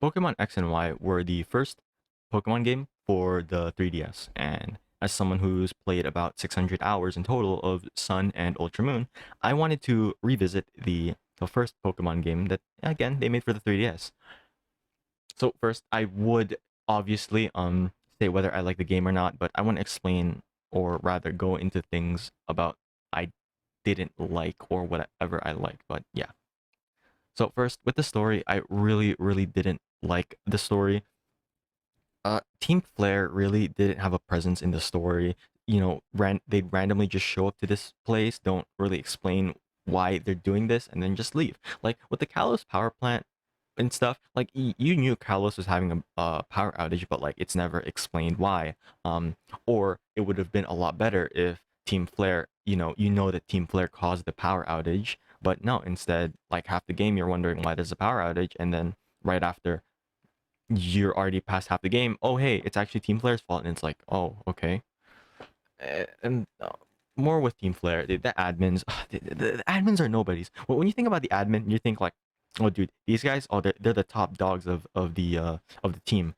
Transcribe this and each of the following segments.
Pokemon X and Y were the first Pokemon game for the 3DS, and as someone who's played about 600 hours in total of Sun and Ultra Moon, I wanted to revisit the first Pokemon game that again they made for the 3DS. So first, I would obviously say whether I like the game or not, but I want to explain or rather go into things about I didn't like or whatever I liked. But yeah. So first, with the story, I really didn't like the story. Team Flare really didn't have a presence in the story. You know, they'd randomly just show up to this place, don't really explain why they're doing this, and then just leave. Like with the Kalos power plant and stuff, like you knew Kalos was having a power outage, but like it's never explained why. Or it would have been a lot better if Team Flare, you know that Team Flare caused the power outage, but no, instead, like half the game you're wondering why there's a power outage, and then right after you're already past half the game. Oh, hey, it's actually Team Flare's fault, and it's like, oh, okay. And more with Team Flare, the admins, the admins are nobodies. Well, when you think about the admin, you think like, oh, dude, these guys, oh, they're the top dogs of the team.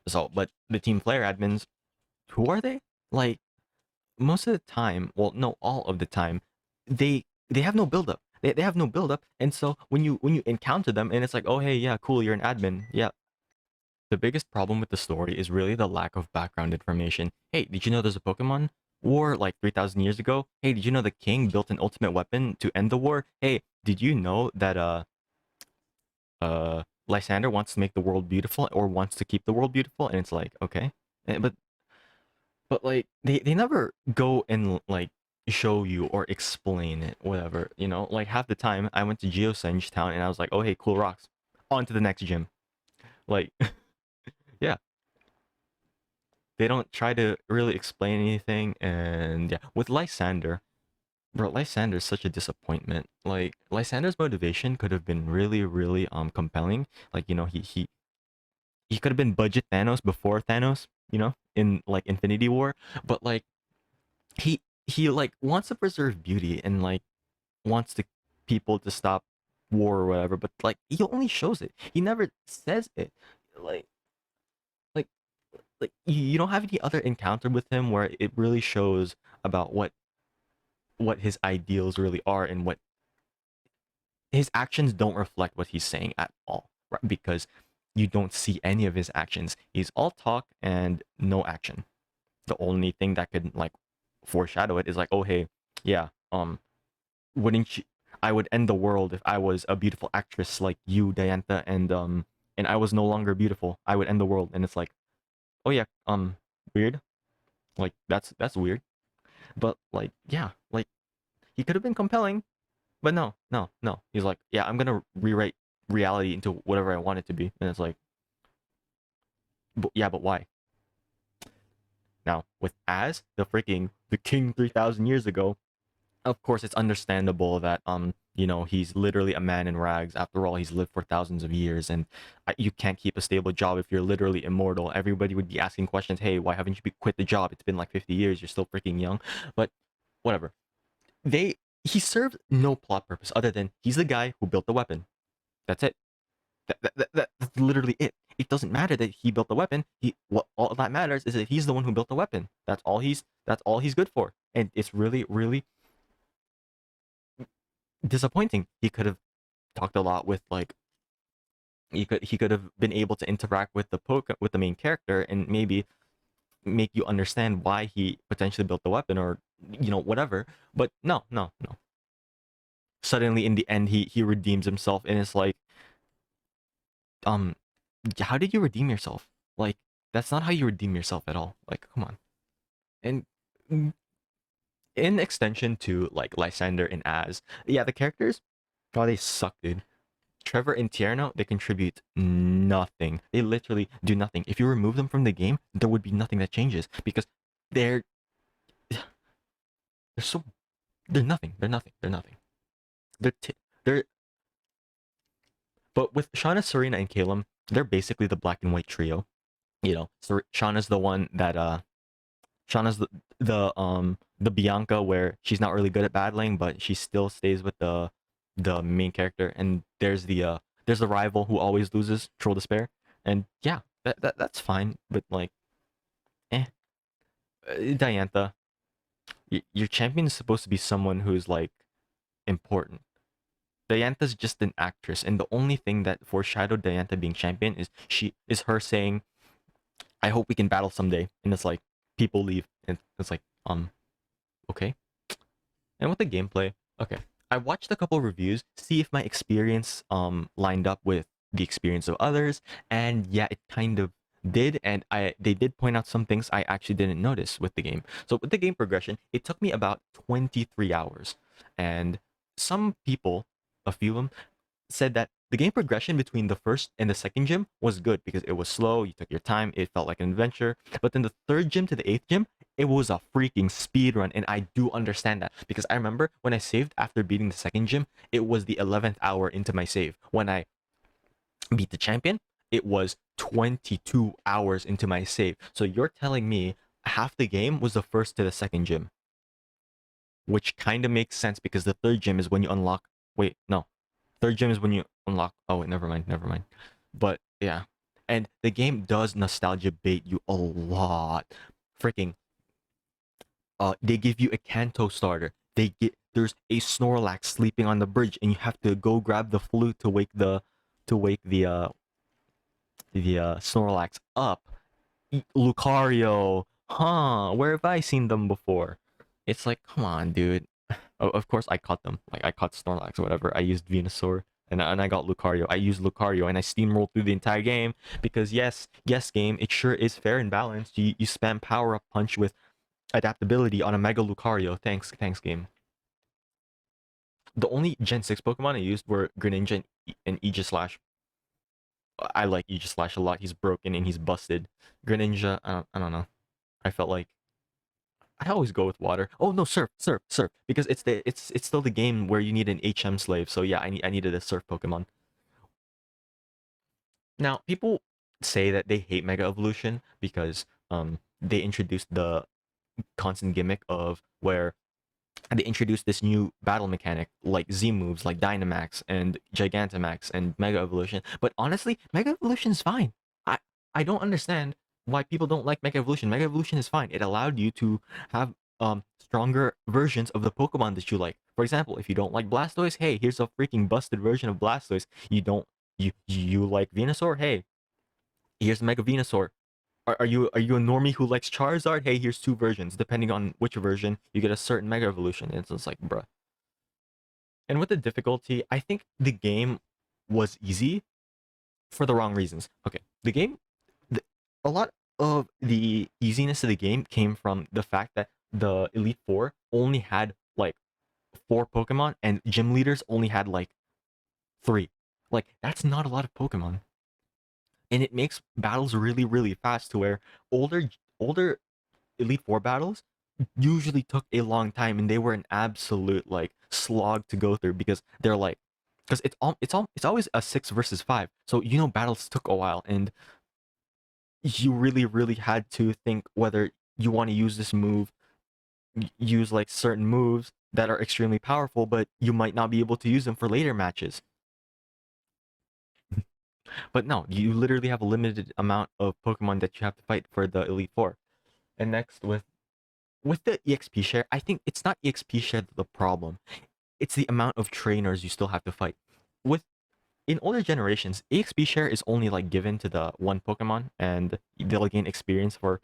So, but the Team Flare admins, who are they? Like most of the time, well, no, all of the time, they have no build up. They have no build up, and so when you encounter them, and it's like, oh, hey, yeah, cool, you're an admin, yeah. The biggest problem with the story is really the lack of background information. Hey, did you know there's a Pokemon war like 3,000 years ago? Hey, did you know the king built an ultimate weapon to end the war? Hey, did you know that Lysander wants to make the world beautiful or wants to keep the world beautiful? And it's like, okay. But like they never go and like show you or explain it, whatever, you know? Like half the time I went to Geosenge Town and I was like, "Oh, hey, cool rocks. On to the next gym." Like yeah, they don't try to really explain anything. And yeah, with Lysander, bro, Lysander's such a disappointment. Like Lysander's motivation could have been really compelling. Like, he could have been budget Thanos before Thanos, in like Infinity War. But like he like wants to preserve beauty and like wants to people to stop war or whatever, but like he only shows it. He never says it. Like like you don't have any other encounter with him where it really shows about what his ideals really are, and what his actions don't reflect what he's saying at all, right? Because you don't see any of his actions. He's all talk and no action. The only thing that could like foreshadow it is like, oh, hey, yeah, wouldn't you, I would end the world if I was a beautiful actress like you, Diantha, and I was no longer beautiful. I would end the world. And it's like, oh yeah, weird. Like that's weird. But like, yeah, like he could have been compelling, but no. He's like, yeah, I'm gonna rewrite reality into whatever I want it to be, and it's like, yeah, but why? Now with Az, the king 3,000 years ago, of course it's understandable that he's literally a man in rags. After all, he's lived for thousands of years, and you can't keep a stable job if you're literally immortal. Everybody would be asking questions. Hey, why haven't you quit the job? It's been like 50 years. You're still freaking young. But whatever. He served no plot purpose other than he's the guy who built the weapon. That's it. That's literally it. It doesn't matter that he built the weapon. What all that matters is that he's the one who built the weapon. That's all he's good for. And it's really disappointing. He could have talked a lot with like he could have been able to interact with the main character and maybe make you understand why he potentially built the weapon, or whatever. But no. Suddenly in the end he redeems himself, and it's like, um how did you redeem yourself? Like, that's not how you redeem yourself at all. Like, come on. And in extension to like Lysander and Az, yeah, the characters, oh, they suck, dude. Trevor and Tierno, they contribute nothing. They literally do nothing. If you remove them from the game, there would be nothing that changes because they're they're so they're nothing. They're nothing. They're nothing. They're but with Shauna, Serena, and Caleb, they're basically the black and white trio. Shauna's the one that Shauna's the Bianca where she's not really good at battling, but she still stays with the main character. And there's there's a rival who always loses, Troll Despair, and yeah, that's fine. But like, eh, Diantha, your champion is supposed to be someone who's like important. Diantha's just an actress, and the only thing that foreshadowed Diantha being champion is her saying, "I hope we can battle someday," and it's like people leave, and it's like okay. And with the gameplay, okay, I watched a couple reviews, see if my experience lined up with the experience of others, and yeah, it kind of did, and they did point out some things I actually didn't notice with the game. So with the game progression, it took me about 23 hours, and some people, a few of them, said that the game progression between the first and the second gym was good because it was slow, you took your time, it felt like an adventure. But then the third gym to the eighth gym, it was a freaking speed run, and I do understand that because I remember when I saved after beating the second gym, it was the 11th hour into my save. When I beat the champion, it was 22 hours into my save. So you're telling me half the game was the first to the second gym, which kind of makes sense because the third gym is when you unlock. Wait, no, third gym is when you unlock. Oh wait, never mind, never mind. But yeah, and the game does nostalgia bait you a lot. Freaking, they give you a Kanto starter. There's a Snorlax sleeping on the bridge, and you have to go grab the flute to wake the Snorlax up. Lucario, huh? Where have I seen them before? It's like, come on, dude. Of course, I caught them. Like I caught Snorlax or whatever. I used Venusaur and I got Lucario. I used Lucario and I steamrolled through the entire game because yes, game. It sure is fair and balanced. You spam power up punch with adaptability on a Mega Lucario. Thanks, game. The only Gen 6 Pokemon I used were Greninja and Aegislash. I like Aegislash a lot. He's broken and he's busted. Greninja, I don't know. I felt like I always go with water. Oh no, surf, because it's still the game where you need an HM slave. So yeah, I needed a surf Pokemon. Now people say that they hate Mega Evolution because they introduced the constant gimmick of where they introduced this new battle mechanic like Z moves like Dynamax and Gigantamax and Mega Evolution. But honestly, Mega Evolution is fine. I I don't understand why people don't like Mega Evolution. Mega Evolution is fine. It allowed you to have stronger versions of the Pokemon that you like. For example, if you don't like Blastoise, hey, here's a freaking busted version of Blastoise. You like Venusaur? Hey, here's Mega Venusaur. Are you a normie who likes Charizard? Hey, here's two versions. Depending on which version, you get a certain Mega Evolution. And it's just like, bruh. And with the difficulty, I think the game was easy for the wrong reasons. Okay, the, a lot of the easiness of the game came from the fact that the Elite Four only had like four Pokemon, and gym leaders only had like three. Like that's not a lot of Pokemon, and it makes battles really really fast. To where older Elite Four battles usually took a long time, and they were an absolute like slog to go through because they're like, because it's always a 6 versus 5. So battles took a while, and you really really had to think whether you want to use this move, use like certain moves that are extremely powerful, but you might not be able to use them for later matches. But no, you literally have a limited amount of Pokemon that you have to fight for the Elite Four. And next, with the EXP share, I think it's not EXP share the problem. It's the amount of trainers you still have to fight. With In older generations, EXP share is only like given to the one Pokemon, and they'll gain experience for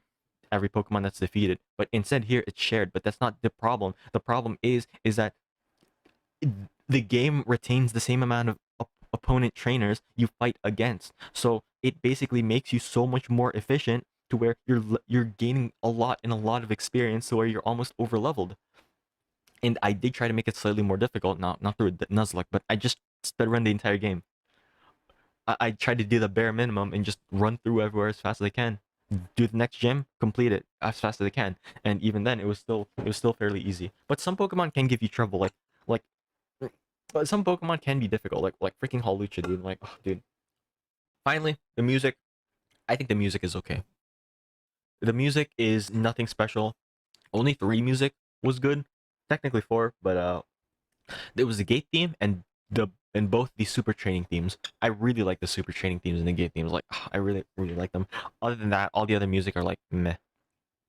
every Pokemon that's defeated. But instead here it's shared, but that's not the problem. The problem is that the game retains the same amount of opponent trainers you fight against. So it basically makes you so much more efficient to where you're gaining a lot and a lot of experience to where you're almost over leveled. And I did try to make it slightly more difficult, not through Nuzlocke, but I just sped run the entire game. I tried to do the bare minimum and just run through everywhere as fast as I can. Do the next gym, complete it as fast as I can, and even then, it was still fairly easy. But some Pokemon can give you trouble, like, but some Pokemon can be difficult, like freaking Hawlucha, dude. Like, oh, dude. Finally, the music. I think the music is okay. The music is nothing special. Only three music was good, technically four, but there was the gate theme and the and both the super training themes. I really like the super training themes and the game themes. Like I really really like them. Other than that, all the other music are like meh.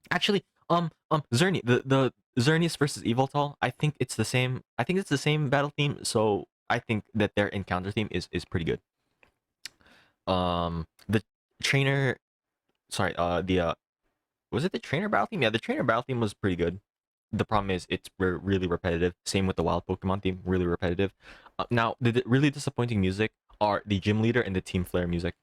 Actually, Zerny, the Xerneas versus Evoltal, I think it's the same. I think it's the same battle theme. So I think that their encounter theme is pretty good. The trainer, sorry, the was it the trainer battle theme? Yeah, the trainer battle theme was pretty good. The problem is it's really repetitive. Same with the wild Pokemon theme, really repetitive. Now, the really disappointing music are the gym leader and the Team Flare music,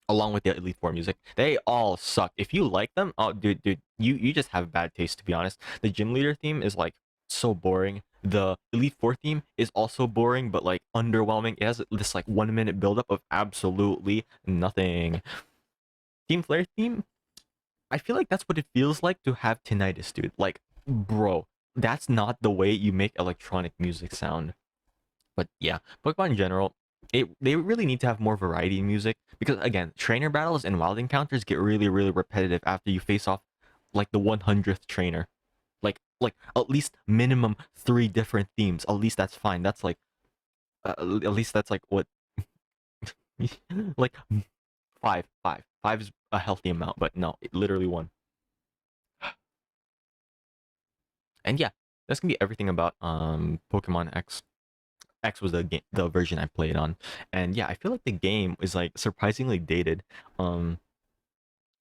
along with the Elite Four music. They all suck. If you like them, oh, dude, you just have bad taste, to be honest. The gym leader theme is like so boring. The Elite Four theme is also boring, but like underwhelming. It has this like 1 minute buildup of absolutely nothing. Team Flare theme, I feel like that's what it feels like to have tinnitus, dude. Like, bro, that's not the way you make electronic music sound. But yeah, Pokemon in general, they really need to have more variety in music because again, trainer battles and wild encounters get really really repetitive after you face off like the 100th trainer. Like at least minimum 3 different themes. At least that's fine. That's like at least that's like what like five is a healthy amount, but no, literally one. And yeah, that's gonna be everything about Pokemon X. X was the version I played on, and yeah, I feel like the game is like surprisingly dated. Um,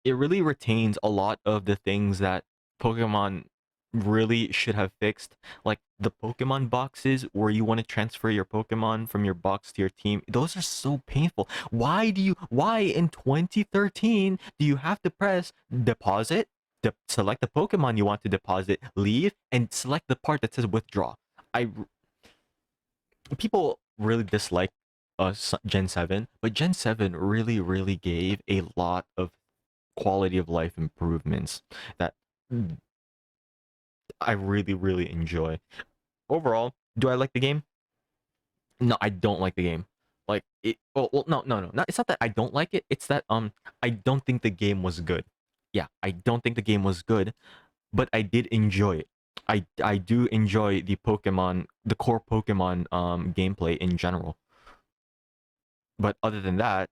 it really retains a lot of the things that Pokemon really should have fixed, like the Pokemon boxes where you want to transfer your Pokemon from your box to your team. Those are so painful. Why in 2013 do you have to press deposit, select the Pokemon you want to deposit, leave, and select the part that says withdraw? I People really dislike Gen 7, but Gen 7 really really gave a lot of quality of life improvements that I really really enjoy. Overall, do I like the game? No, I don't like the game. Like it. No. Not, it's not that I don't like it. It's that I don't think the game was good. Yeah, I don't think the game was good, but I did enjoy it. I do enjoy the core Pokemon gameplay in general. But other than that,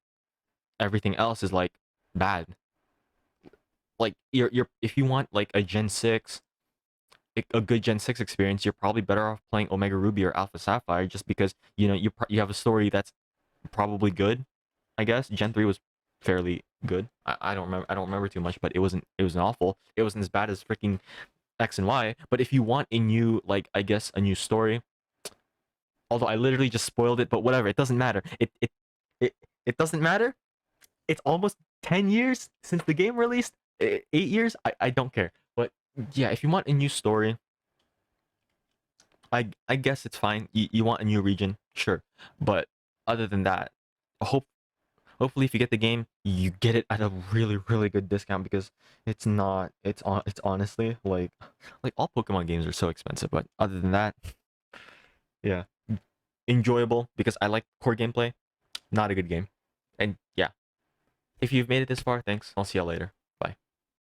everything else is like bad. Like you're if you want like a good Gen 6 experience, you're probably better off playing Omega Ruby or Alpha Sapphire just because you have a story that's probably good. I guess Gen 3 was fairly good. I don't remember too much, but it wasn't awful. It wasn't as bad as freaking X and Y. But if you want a new like I guess a new story, although I literally just spoiled it, but whatever, it doesn't matter. It it doesn't matter. It's almost 10 years since the game released. 8 years. I don't care. But yeah, if you want a new story, I guess it's fine. You want a new region, sure. But other than that, I hopefully if you get the game, you get it at a really really good discount because it's not it's honestly like all Pokemon games are so expensive. But other than that, yeah, enjoyable because I like core gameplay. Not a good game. And yeah, if you've made it this far, thanks. I'll see you later.